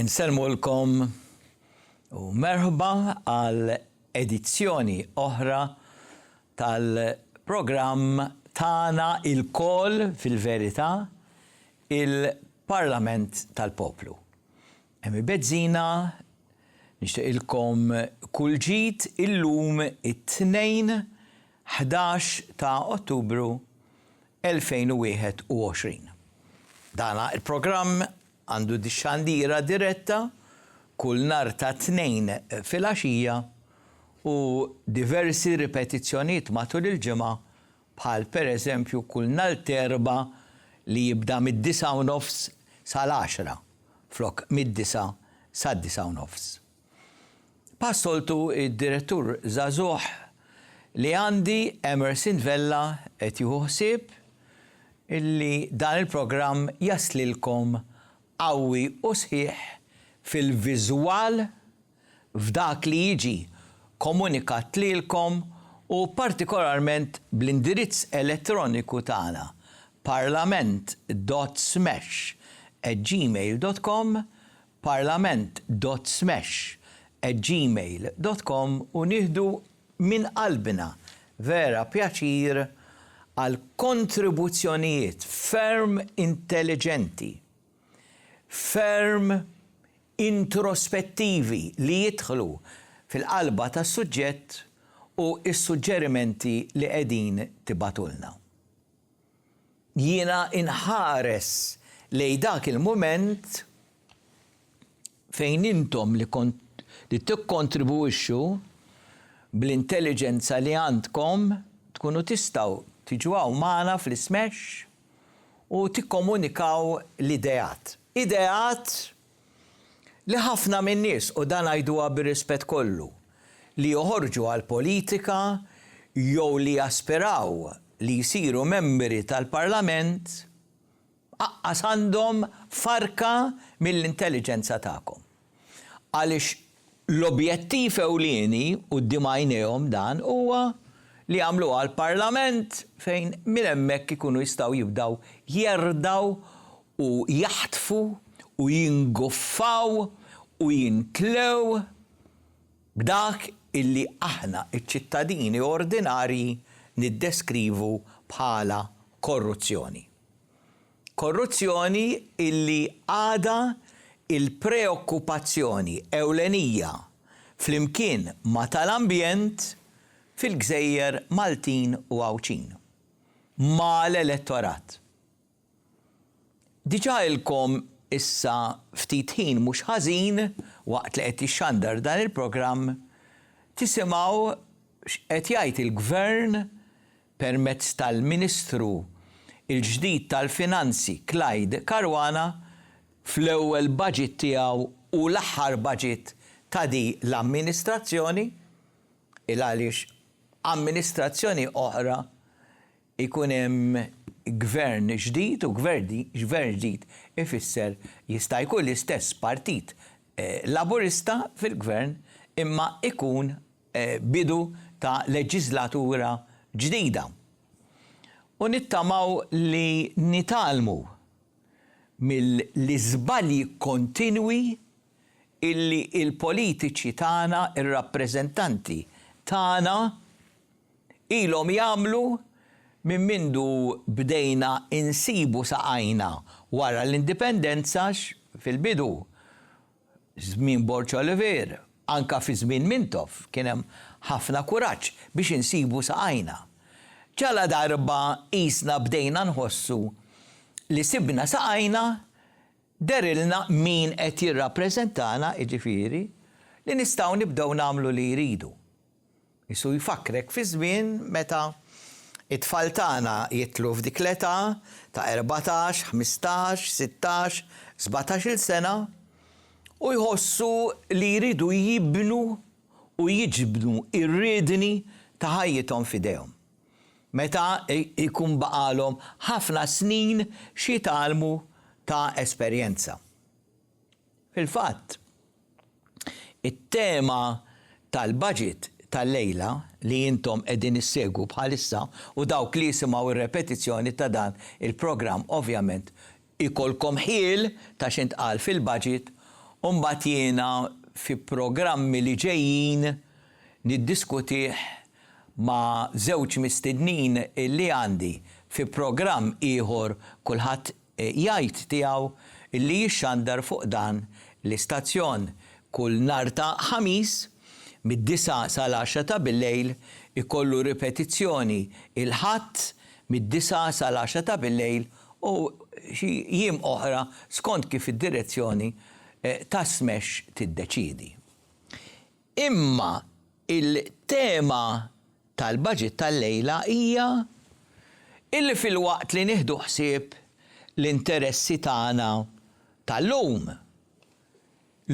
Inselmulkom u merħba għal edizzjoni oħra tal-programm tagħna il-koll fil-verità il-Parlament tal-Poplu. Hemm bezzina nixtieqilkom kull ġid illum it-tnejn 11 ta' Ottubru 2021. Dana il-programm għandu dixxandira diretta kull nar ta' tnejn fil-għaxija u diversi ripetizzjonijiet matul il-ġimgħa bħal pereżempju kull nar terba li jibda mid-9:30 sal-10 flok mid-9 sad-9:30. Passoltu id-direttur żagħżugħ li għandi Emerson Vella qed jieħu ħsieb illi dan il-programm jaslilkom qawwi u sħiħ fil-viżwal f'dak li jiġi komunikat lilkom u partikolarment bl-indirizz elettroniku tagħna parlament.smash@gmail.com parlament.smash@gmail.com u nieħdu minn qalbna vera pjaċir għal kontribuzzjonijiet ferm intelligenti, ferm introspettivi li jidħlu fil-qalba tas-suġġett u s-suġġerimenti li qegħdin tibatulna. Jiena inħares lejn dak il-mument fejn intom li tikkontribwixxu bl-intelligenza li għandkom tkunu tistgħu tiġu magħna fl-Smash u tikkomunikaw l-ideat. Ideat li ħafna minn nies u dan għajduha bir-rispett kollu li joħorġu għal politika jew li jaspiraw li jsiru membri tal-Parlament aqqas għandhom farka mill-intelligenza tagħkom. Għaliex l-objettiv ewlieni quddiem għajnejhom dan huwa li għamlu għal-Parlament fejn minn hemmhekk ikunu jistgħu jibdaw jerdaw u jaħtfu u jinguffaw u jintlew b'dak illi aħna iċ-ċittadini ordinarji niddeskrivu bħala korruzzjoni. Korruzzjoni illi għada il-preokkupazzjoni ewlenija flimkien ma tal-ambjent fil-Gżejjer Maltin u Għawċin. Ma l-elettorat. Diġà ilkom issa ftit ħin mhux ħażin waqt li qed jixxandar dan il-programm tisimgħu x'qed jgħid il-Gvern permezz tal-Ministru il-ġdid tal-Finanzi Clyde Caruana fl-ewwel budget tiegħu u l-aħħar budget ta' di l-amministrazzjoni għaliex amministrazzjoni oħra ikun hemm gvern ġdid u gvern ġdid ifisser jista' jkun l-istess partit laburista fil-gvern imma ikun bidu ta' leġislatura ġdida. U nittamaw li nitalmu mill-iżbalji kontinwi illi il-politiċi tagħna, ir-rappreżentanti tagħna ilhom jagħmlu minn mindu bdejna insibu saqajna wara l-indipendenza fil-bidu żmien Borġ Oliver, anka fi żmien Mintoff kien hemm ħafna kuraġġ biex insibu saqajna. Ġala darba qisna bdejna nħossu li sibna saqajna derilna min qed jirrappreżentana jiġifieri li nistgħu nibdew nagħmlu li jridu. Isu jfakrek fi żmien meta it-tfal tagħna jitlu f'dik l-età ta' 14, 15, 16, 17 sena u jħossu li jridu jibnu u jiġbnu ir-riedni ta' ħajjithom f'idejhom. Meta jkun baqalhom ħafna snin xi jtgħallmu ta' esperjenza. Fil-fatt, it-tema tal-budget tal-lejla li jintom qegħdin issegwu bħalissa u dawk li jisimgħu ir-repetizzjoni ta' dan il-programm ovvjament ikolkom ħiel ta' x'intqal fil-budget Umbat jiena fi programmi li ġejjin niddiskutih ma' żewġ mistednin illi għandi fi programm ieħor kulħadd jgħid tiegħu illi jixxandar fuq dan l-istazzjon kull nhar ta' ħamis mid-9 sal-10 ta' bil-lejl ikollu ripetizzjoni il-ħadd mid-9 sal-10 ta' bil-lejl u xi jiem oħra skont kif id-direzzjoni ta' Smesh tiddeċiedi. Imma il-tema tal-budget tal-lejla hija illi fil-waqt li nieħdu ħsieb l-interessi tagħna tal-lum.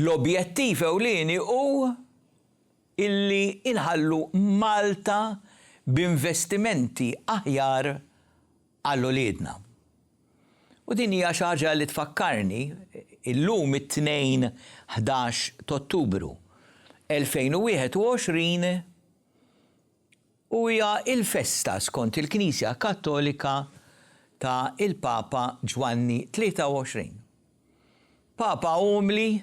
L-objettiv ewlieni hu illi inħallu Malta b'investimenti aħjar għall-uliedna. U din hija xi ħaġa li tfakkarni illum it-tnejn 11 ta' Ottubru 2021 u hija il-festa skont il-Knisja Kattolika ta' il-Papa Ġwanni 23. Papa umli,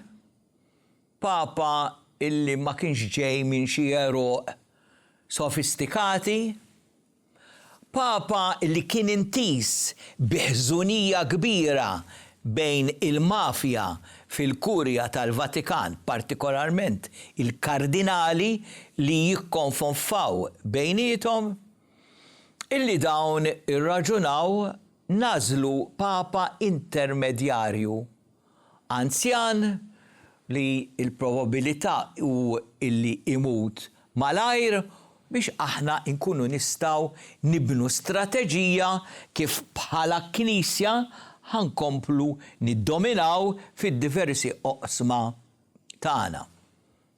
Papa illi ma kienx ġej minn xi eruq sofistikati, Papa illi kien intis biħżunija kbira bejn il-mafja fil-Kurja tal-Vatikan, partikolarment il-kardinali li jikkonfonfaw bejnietom, illi dawn irraġunaw nażlu Papa intermedjarju anzjan li il-probabilità u illi imut malajr biex aħna nkunu nistgħu nibnu strateġija kif bħala Knisja ħankomplu niddominaw fid-diversi oqsma tagħna.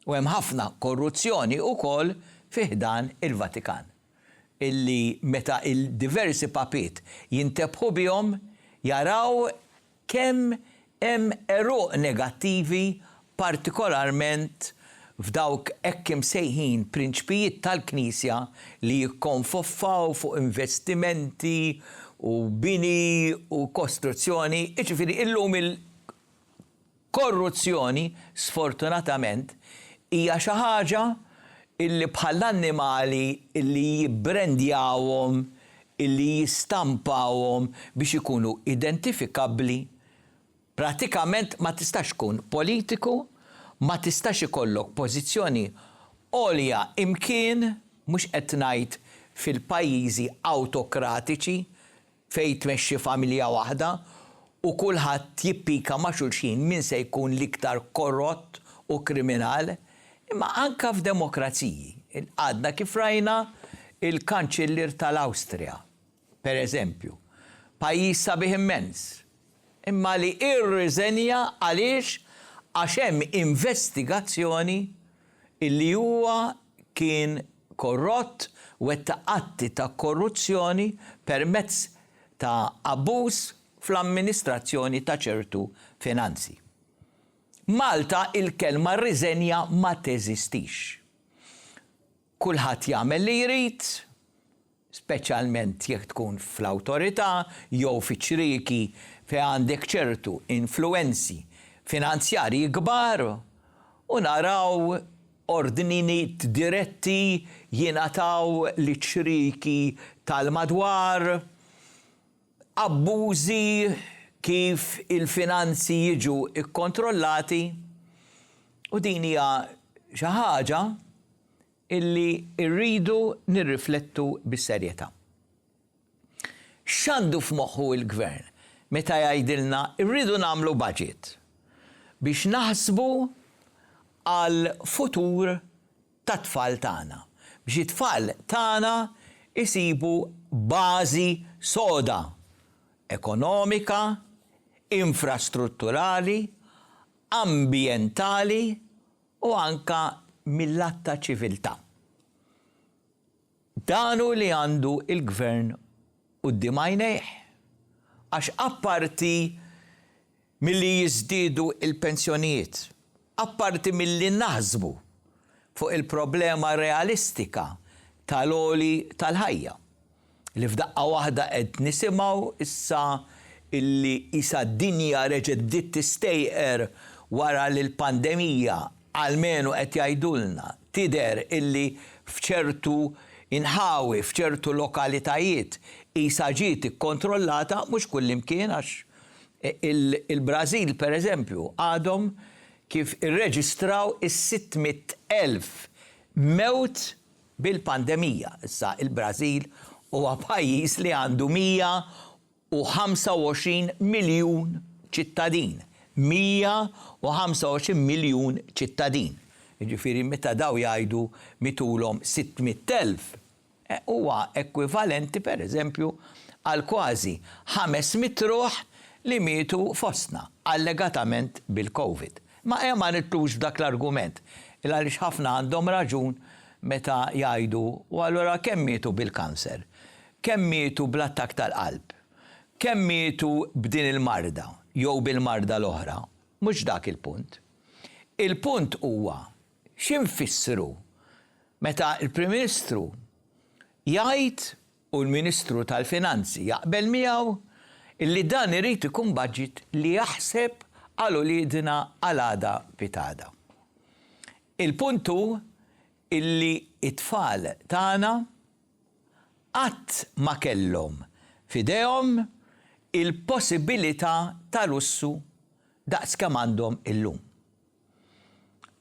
U hemm ħafna korruzzjoni wkoll fih dan il-Vatikan, illi meta il-diversi papiet jintebħu bihom jaraw kemm hemm eruq negattivi partikolarment f'dawk hekk imsejħin prinċipijiet tal-Knisja li jikkonfoffaw fuq investimenti u bini u kostruzzjoni. Jiġifieri illum il-korruzzjoni sfortunatament hija xi ħaġa illi bħall-annimali illi jibbrandjawhom, illi jistampawhom biex ikunu identifikabbli. Pratikament ma tistax tkun politiku, ma tistax ikollok pożizzjoni għolja imkien mhux qed ngħid fil-pajjiżi awtokratiċi fejn tmexxi familja waħda u kulħadd jippika ma' xulxin min se jkun l-iktar korrott u kriminal, imma anke f'demokraziji. Għadna kif rajna il-kanċellier tal-Awstrija, pereżempju, pajjiż sabiħ immens, imma li irriżenja għaliex għax hemm investigazzjoni illi huwa kien korrott wetta atti ta' korruzzjoni permezz ta' abbuż fl-amministrazzjoni ta' ċertu finanzi. Malta il-kelma rriżenja ma teżistix. Kulħadd jagħmel li jrid, speċjalment jekk tkun fl-awtorità jew fiċ-ċrieki fejn għandek ċertu influenzi finanzjarji kbar u naraw ordninijiet diretti jingħataw liċ-ċrieki tal-madwar, abbużi kif il-finanzi jiġu ikkontrollati u din hija xi ħaġa illi rridu nirriflettu bis-serjetà. X'għandu f'moħħu l-Gvern meta jgħidilna rridu nagħmlu budget biex naħsbu għal futur tat-tfal tagħna, biex it-tfal tagħna isibu bażi soda ekonomika, infrastrutturali, ambjentali u anka mill-lat ta' ċiviltà. Danu li għandu il-Gvern quddiem għajnejh, għax apparti milli jiżdiedu il-pensjonijiet, apparti milli naħsbu fuq il-problema realistika tal-għoli tal-ħajja, li f'daqqa waħda qed nisimgħu issa illi isa d-dinja reġgħet bdiet tistejqer wara li l-pandemija għalmenu qed jgħidulna tidher illi f'ċertu inħawi f'ċertu lokalitajiet isa ġiet ikkontrollata mhux kullimkien għax il-Brażil pereżempju għadhom kif irreġistraw is-600,000 mewt bil-pandemija. Issa il-Brażil huwa pajjiż li għandu 125 miljun ċittadin. 125 miljun ċittadin. Jiġifieri meta daw jgħidu mitulhom 600,000 huwa ekwivalenti pereżempju għal kważi 500 ruħ li mietu fostna allegatament bil-COVID. Ma ma nitlux dak l-argument. Għaliex ħafna għandhom raġun meta jgħidu u allura kemm mietu bil-kanser, kemm mietu bl-attak tal-qalb, kemm mietu b'din il-marda jew bil-marda l-oħra. Mhux dak il-punt. Il-punt huwa x'infissru meta il-Prim Ministru jgħid u l-Ministru tal-Finanzi jaqbel miegħu illi dan irid ikun budget li jaħseb għal uliedna għal għada pitada. Il-puntu illi it-tfal tagħna qatt ma kellhom f'idejhom il-possibilità ta' lussu daqs kemm għandhom illum.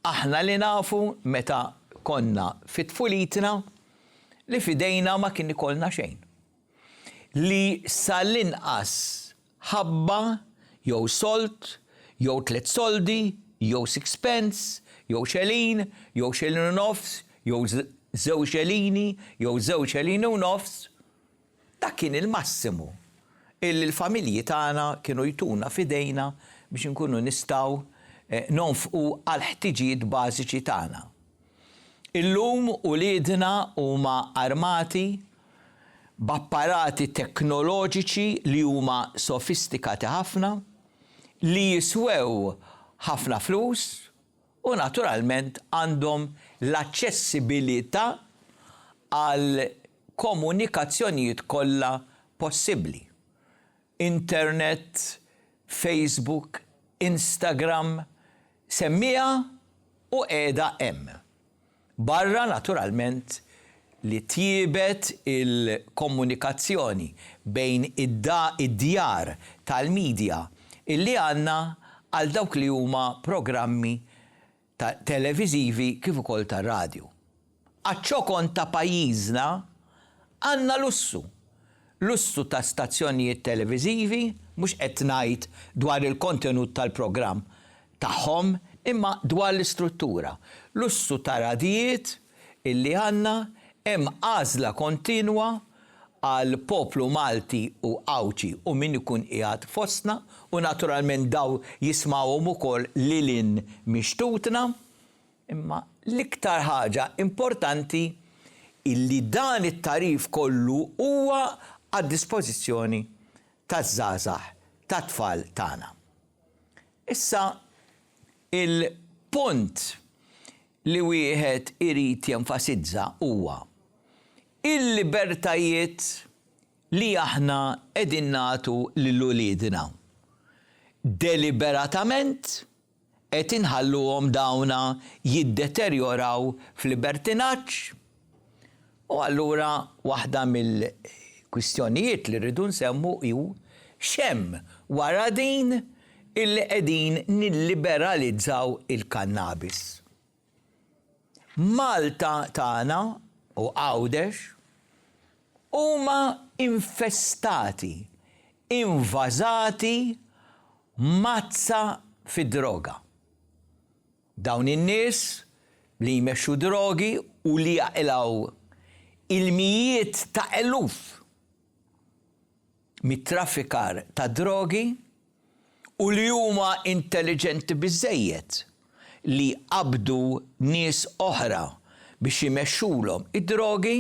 Aħna li nafu meta konna fit-tfulitna li f'idejna ma kien ikollna xejn. Li sal-inqas ħabba jew solt, jew 3 soldi, jew 6 pence, jew xelin, jew xelin u nofs, jew 2 xelini, jew 2 xelini u nofs. Dak kien il-massimu illi l-familji tagħna kienu jtuna f'idejna biex inkunu nistgħu nonfqu għal ħtiġijiet bażiċi tagħna. Illum uliedna huma armati b'apparati teknoloġiċi li huma sofistikati ħafna, li jiswew ħafna flus u naturalment għandhom l-aċċessibilità għal komunikazzjonijiet kollha possibbli. Internet, Facebook, Instagram, semmija u qiegħda hemm. Barra naturalment li tjiebet il-komunikazzjoni bejn id-djar tal-medja illi għandna għal dawk li huma programmi televiżivi kif ukoll tar-radju. Għaċ-ċokon ta' pajjiżna għandna lussu ta' stazzjonijiet televiżivi, mhux qed ngħid dwar il-kontenut tal-programm tagħhom, imma dwar l-istruttura. Lussu ta' radijiet illi għandna hemm għażla kontinwa għal poplu Malti u Awċi u min ikun qiegħed fostna u naturalment daw jismawhom ukoll lilin mixtutna, imma l-iktar ħaġa importanti illi dan it-tarif kollu huwa għad-dispożizzjoni taż-żgħażagħ tat-tfal tagħna. Issa il-punt li wieħed irid jenfasizza huwa il-libertajiet li aħna qegħdin nagħtu lil-uliedna. Deliberatament qed inħalluhom dawna jiddeterjoraw f'libertinaġġ. U allura waħda mill-kwistjonijiet li rridu nsemmu hu x'hemm wara din illi qegħdin nilliberalizzaw il-kannabis. Malta tagħna u Għawdex huma infestati, invażati mazza fid-droga. Dawn in-nies li jmexxu drogi u li jaqilgħu il-mijiet ta' eluf mit-traffikar ta' drogi u li huma intelligenti biżżejjed li qabdu nies oħra biex jimexxulhom id-drogi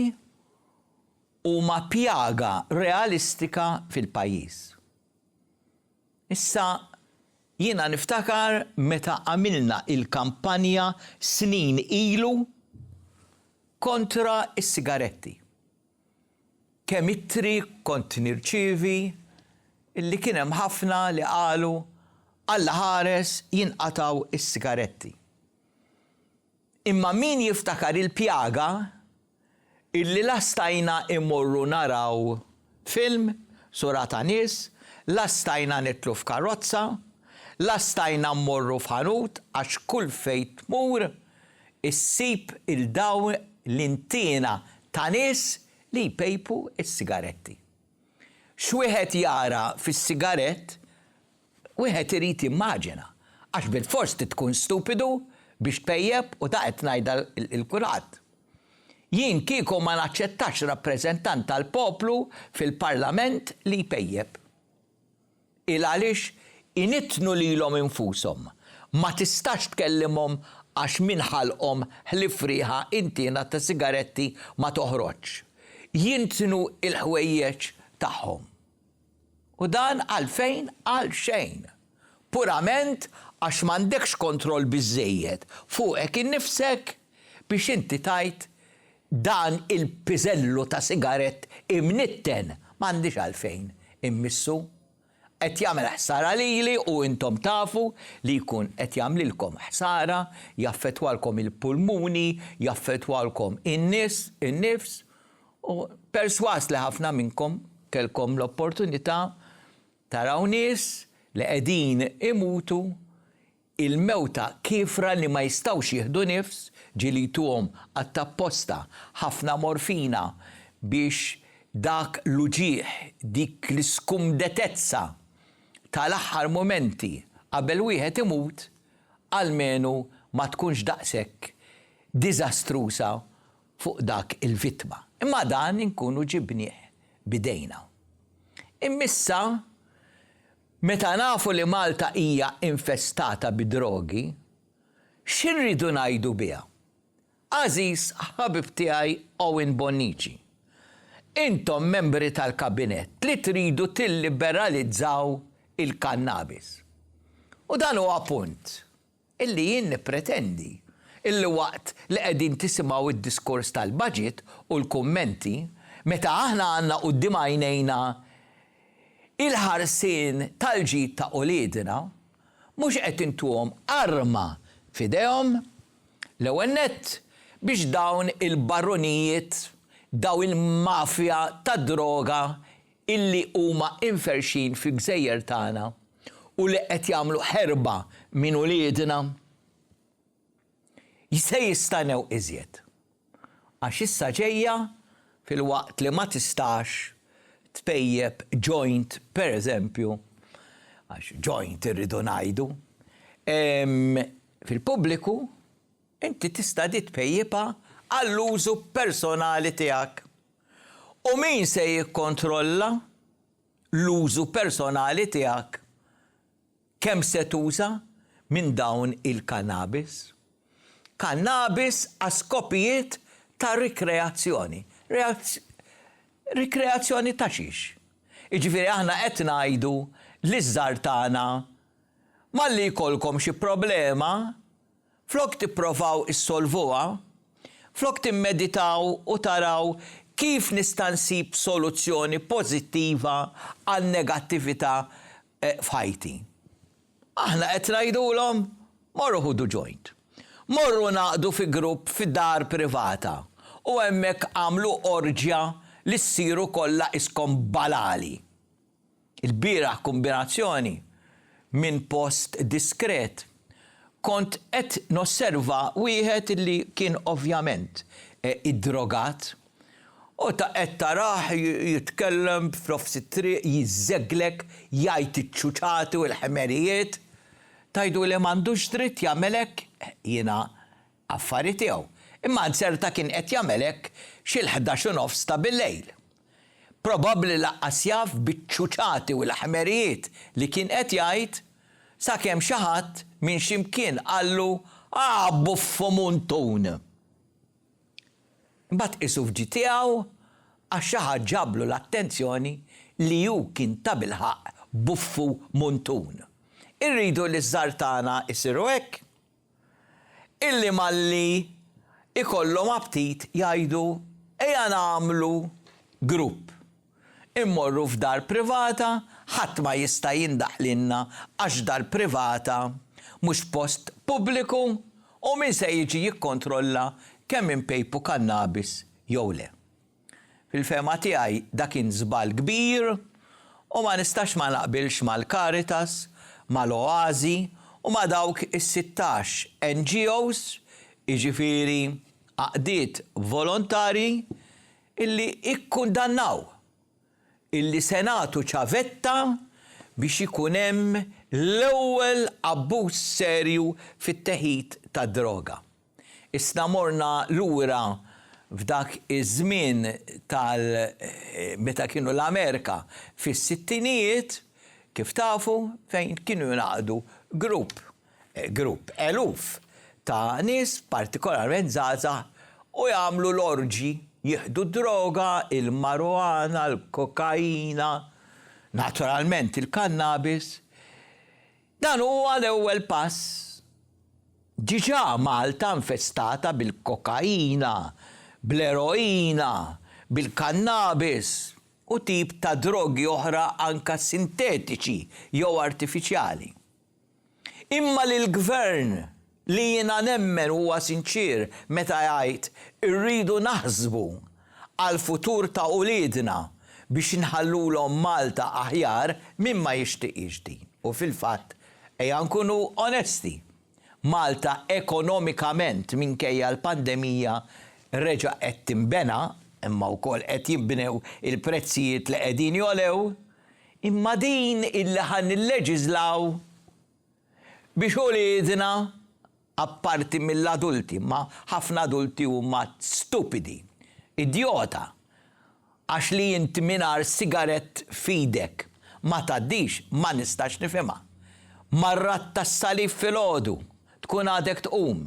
huma pjaga realistika fil-pajjiż. Issa jiena niftakar meta għamilna il-kampanja snin ilu kontra is-sigaretti. Kemm ittri kont nirċievi illi kien hemm ħafna li qalu Alla ħares jinqataw is-sigaretti. Imma min jiftakar il-pjaga illi lastajna immorru naraw film, sura ta' nies, lastajna nitlu f'karozza, lastajna mmorru f'ħanut għax kull fejn tmur issib il-dawn l-intina ta' nies li jpejpu is-sigaretti. X'wieħed jara fis-sigarett, wieħed irid immaġina għax bil-fors tkun stupidu biex tpejjeb u ta' qed ngħidha il-kurat. Jien kieku ma naċċettax rappreżentant tal-poplu fil-Parlament li jpejjeb. Għaliex initnu lilhom infushom. Ma tistax tkellimhom għax min ħalqhom ħlifriħa intina ta' sigaretti ma toħroġx. Jintnu il-ħwejjeġ tagħhom. U dan għalfejn għal xejn. Purament għax m'għandekx kontroll biżżejjed fuqek innifsek biex inti tajt dan il-piżellu ta' sigarett imnitten m'għandix għalfejn immissu. Qed jagħmel ħsara lili u intom tafu li jkun qed jagħmlilkom ħsara, jaffettwalkom il-pulmuni, jaffettwalkom in-nifs u perswas li ħafna minnkom kelkom l-opportunità taraw nies li qegħdin imutu il-mewta kifra li ma jistgħux jieħdu nifs ġilituhom għat-tapposta ħafna morfina biex dak l-uġieħ, dik l-iskumdetezza tal-aħħar momenti qabel wieħed imut għalmenu ma tkunx daqshekk diżastrusa fuq dak il-vittma. Imma dan inkunu ġibnieh bidejna. Immissa, meta nafu li Malta hija infestata bid-drogi, x'irridu ngħidu biha? Aziz ħabib tiegħi Owen Bonnici, intom membri tal-kabinett li tridu tilliberalizzaw il-kannabis. U dan huwa punt illi jien nippretendi illi waqt li qegħdin tisimgħu id-diskors tal-budget u l-kummenti meta aħna għandna quddiem għajnejna il-ħarsien tal-ġid ta' uliedna mhux qed intuhom arma f'idejhom l-ewwel nett biex dawn il-baronijiet, daw il-mafja tad-droga illi huma inferxin fi gżejjer tagħna u li qed jagħmlu ħerba minn uliedna se jistanew iżjed. Għax issa ġejja fil-waqt li ma tistax tpejjeb joint, pereżempju, għax joint irridu ngħidu, fil-pubbliku inti tista' tpejjibha għall-użu personali tiegħek. U min se jikkontrolla l-użu personali tiegħek kemm se tuża minn dawn il-kannabis? Kannabis għas skopijiet ta' rikreazzjoni. Rikreazzjoni ta' xiex. Jiġifieri aħna qed ngħidu liż-żgħar tagħna malli jkollkom xi problema, flok tippruvaw issolvuha, flok timmeditaw u taraw kif nista' nsib soluzzjoni pożittiva għal negattività f'ħajti. Aħna qed ngħidulhom morru ħudu joint. Morru naqdu fi grupp fid-dar privata u hemmhekk għamlu orġja li ssiru kollha iskom balali. Il-bieraħ kombinazzjoni minn post diskret kont qed nosserva wieħed li kien ovvjament iddrogat u ta' qed tarah jitkellem f'nofs it-triq, jiżżegglek, jgħid iċ-ċuċati u l-ħemerijiet. Tajdu li m'għandux dritt jagħmel hekk, jiena affarijiet tiegħu. Imma nserta kien qed jagħmel hekk xi l-11 ta' bil-lejl. Probabbli laqqas jaf biċ-ċuċati u l-ħmerijiet li kien qed jgħid sakemm xi ħadd minn x'imkien qallu buffu muntun. Imbagħad qisu f'ġi tiegħu għax xi ħadd ġablu l-attenzjoni li hu kien ta' bilħaq buffu muntun. Irridu li ż-żgħar tagħna isiru hekk. Illi malli ikollhom aptit jgħidu ejja nagħmlu grupp. Immorru f'dar privata ħadd ma jista' jindaħlinna għax dar privata mhux post pubbliku u min se jiġi jikkontrolla kemm impejpu kannabis jew le. Fil-fema tiegħi dak kien żball kbir u ma nistax ma naqbilx mal-Caritas, mal-Oasi u ma dawk is-16 NGOs, jiġifieri għaqdiet volontari illi ikkundannaw illi Senatu ċavetta biex ikun hemm l-ewwel abbuż serju fit-teħid tad-droga. Issa morna lura f'dak iż-żmien meta kienu l-Amerika fis-sittinijiet, kif tafu fejn kienu jingħaqdu grupp eluf ta' nies partikolarment żgħażagħ u jagħmlu l-orġi, jieħdu droga, il-marijuana, il-kokaina, naturalment il-kannabis. Dan huwa l-ewwel pass. Ġiġà Malta infestata bil-kokaina, bl-eroina, bil-kannabis u tip ta' drogi oħra anka sintetiċi jew artifiċjali. Imma lill-gvern li jiena nemmen huwa sinċir meta jgħid irridu naħsbu għal futur ta' uliedna biex inħallulhom Malta aħjar mimma jixtieq jiġdi. U fil-fatt ejja nkunu onesti. Malta ekonomikament minkejja l-pandemija reġa' qed tinbena, imma wkoll qed jinbnew il-prezzijiet li qegħdin jolew, imma din illi ħan nilleġislaw biex uliedna apparti mill-adulti, ma ħafna adulti huma stupidi, idiota, għax li inti mingħajr sigarett f'idek ma tgħaddix ma nistax nifhimha. Marrat tas-salif filgħodu tkun għadek tqum,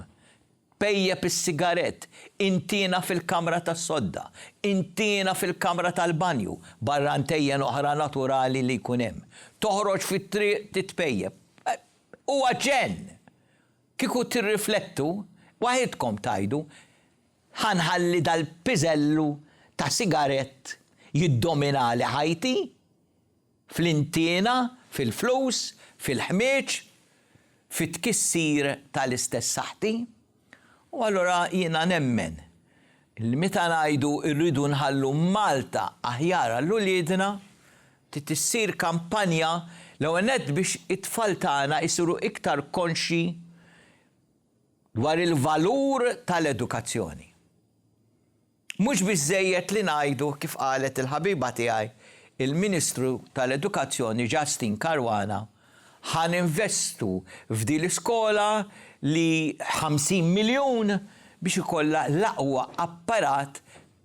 pejjeb is-sigarett, intina fil-kamra tas-sodda, intina fil-kamra tal-banju, barra ntejjen oħra naturali li jkun hemm. Toħroġ fit-triq titpejjeb. Huwa ġenn. Kieku tirriflettu, waħedkom tajdu, ħanħalli dal-piżellu ta' sigarett jiddomina li ħajti, fl-intina, fil-flus, fil-ħmieġ, fit-tkissir tal-istess saħti. U allura jiena nemmen li meta ngħidu rridu nħallu Malta aħjar għall-uliedna, tissir kampanja l-ewwel nett biex it-tfal tagħna jsiru iktar konxi dwar il-valur tal-edukazzjoni. Mhux biżżejjed li ngħidu kif qalet il-ħabiba tiegħi, il-Ministru tal-Edukazzjoni Justin Caruana ħaninvestu f'din l-iskola li 50 miljun biex ikollha l-aqwa apparat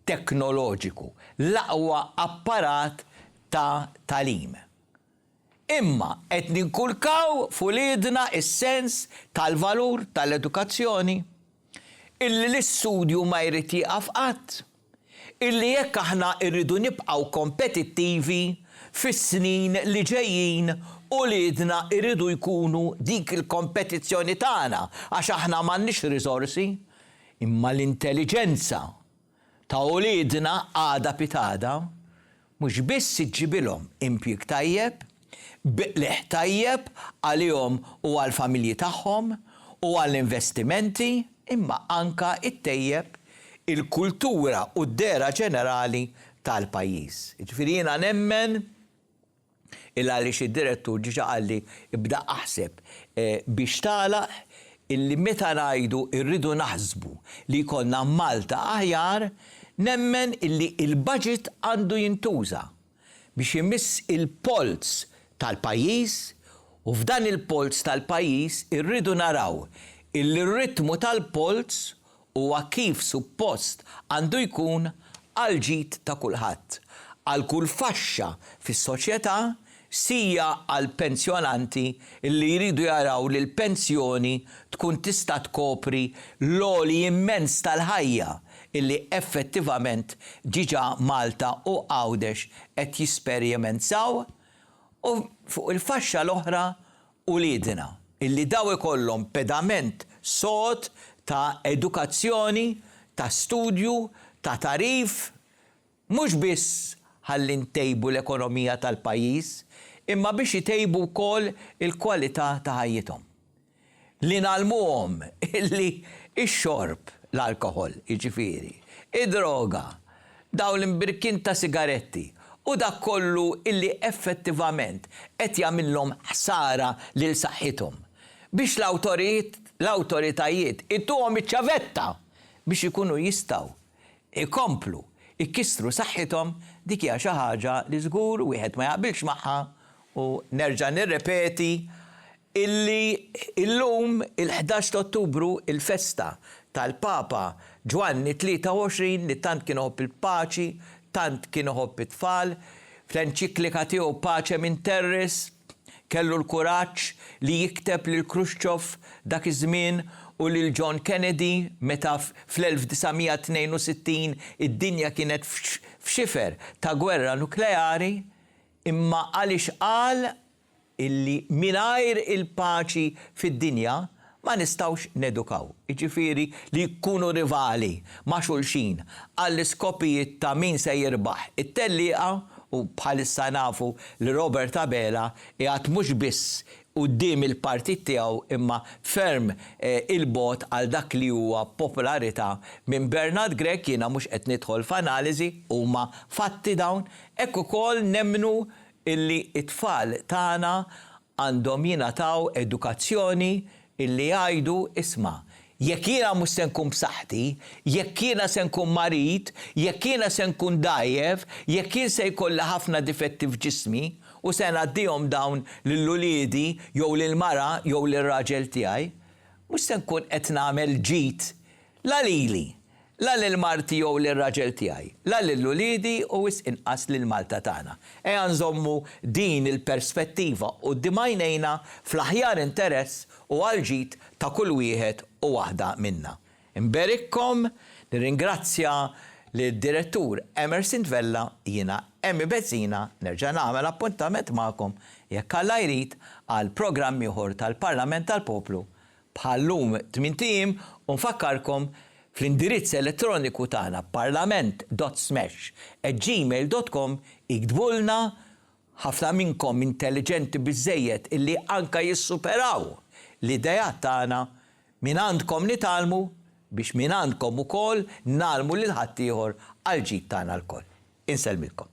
teknoloġiku, l-aqwa apparat ta' talim. Imma qed ninkulkaw f'uliedna is-sens tal-valur tal-edukazzjoni illi l-istudju ma jrid jieqaf qatt, illi jekk aħna rridu nibqgħu kompetittivi fis-snin li ġejjin uliedna irridu jkunu dik il-kompetizzjoni tagħna għax aħna m'għandniex riżorsi, imma l-intelligenza ta' uliedna għada pitada mhux biss iġġibilhom impjieg tajjeb, biqleħ tajjeb għalihom u għall-familji tagħhom u għall-investimenti, imma anka ittejjeb il-kultura u d-dera ġenerali tal-pajjiż. Jiġifieri jiena nemmen għaliex id-direttur ġiġa qalli ibda aħseb biex tagħlaq illi meta ngħidu rridu naħsbu li jkollna Malta aħjar, nemmen illi il-budget għandu jintuża biex imiss il-polz tal-pajjiż u f'dan il-polz tal-pajjiż irridu naraw illi r-ritmu tal-polz huwa kif suppost għandu jkun għal ġid ta' kulħadd, għal kull faxxa fis-soċjetà, sija għal pensjonanti li jridu jaraw li l-pensjoni tkun tista' tkopri l-għoli immens tal-ħajja illi effettivament ġiġa Malta u Għawdex qed jisperjementaw u fuq il-faxxa l-oħra uliedna illi daw ikollhom pedament sod ta' edukazzjoni, ta' studju, ta' tarif, mhux biss ħalli ntejbu l-ekonomija tal-pajjiż, imma biex jitejbu wkoll il-kwalità ta' ħajjithom. Li nagħlmuhom illi x-xorb, l-alkohol, jiġifieri, id-droga, dawn l-imbirkin ta' sigaretti u dak kollu illi effettivament qed jagħmilhom ħsara lil saħħithom. Biex l-awtoritajiet ituhom iċ-ċavetta biex ikunu jistgħu ikomplu ikkissru saħħithom, dik hija xi ħaġa li żgur wieħed ma jaqbilx magħha u nerġa' nirrepeti illi illum il-11 Ottubru il-festa tal-Papa Ġwanni 23 li tant kien iħobb il-paċi, tant kien iħobb it-tfal, fl-enċiklika tiegħu Pacem in Terris kellu l-kuraġġ li jikteb lil Khrushchev dak iż-żmien u lil John Kennedy meta fl-1962 id-dinja kienet f'xifer ta' gwerra nukleari, imma għaliex qal illi mingħajr il-paċi fid-dinja ma nistawx nedukaw. Jiġifieri li jkunu rivali ma' xulxin għall-iskopijiet ta' min se jirbaħ it-tellieqa u bħalissa nafu li Robert Abela qiegħed mhux biss quddiem il-partit tiegħu imma ferm il-bot għal dak li huwa popolarità minn Bernard Gregg. Jiena mhux qed nidħol f'analiżi huma fatti dawn, hekk ukoll nemmnu illi it-tfal tagħna għandhom jingħataw edukazzjoni illi jgħidu isma' jekk jiena mhux se nkun b'saħħti, jekk jiena se nkun marit, jekk jiena se nkun dajjef, jekk jien se jkollha ħafna difetti f'ġismi u se ngħaddihom dawn lill-uliedi jew lill-mara jew lir-raġel tiegħi, mhux se nkun qed nagħmel ġid la lili, la lill-marti jew lir-raġel tiegħi, la lill-uliedi u wisq inqas lill-Malta tagħna. Ejja nżommu din il-perspettiva quddiem għajnejna fl-aħjar interess u għal-ġid ta' kull wieħed u waħda minna. Imberikkom, nirringrazzja lid-direttur Emerson Tvella, jiena Emmi Bezzina, nerġa' nagħmel appuntament magħkom jekk Alla jrid għal programm ieħor tal-Parlament tal-Poplu bħallum 8 u nfakkarkom fl-indirizz elettroniku tagħna parlament.smash@gmail.com iktbulna. Ħafna minnkom intelligenti biżżejjed illi anka jissuperaw l-idejat tagħna minn għandkom nitalmu biex minn għandkom ukoll nagħlmu lil ħadd ieħor għal ġid tagħna lkoll. Inselmilkom.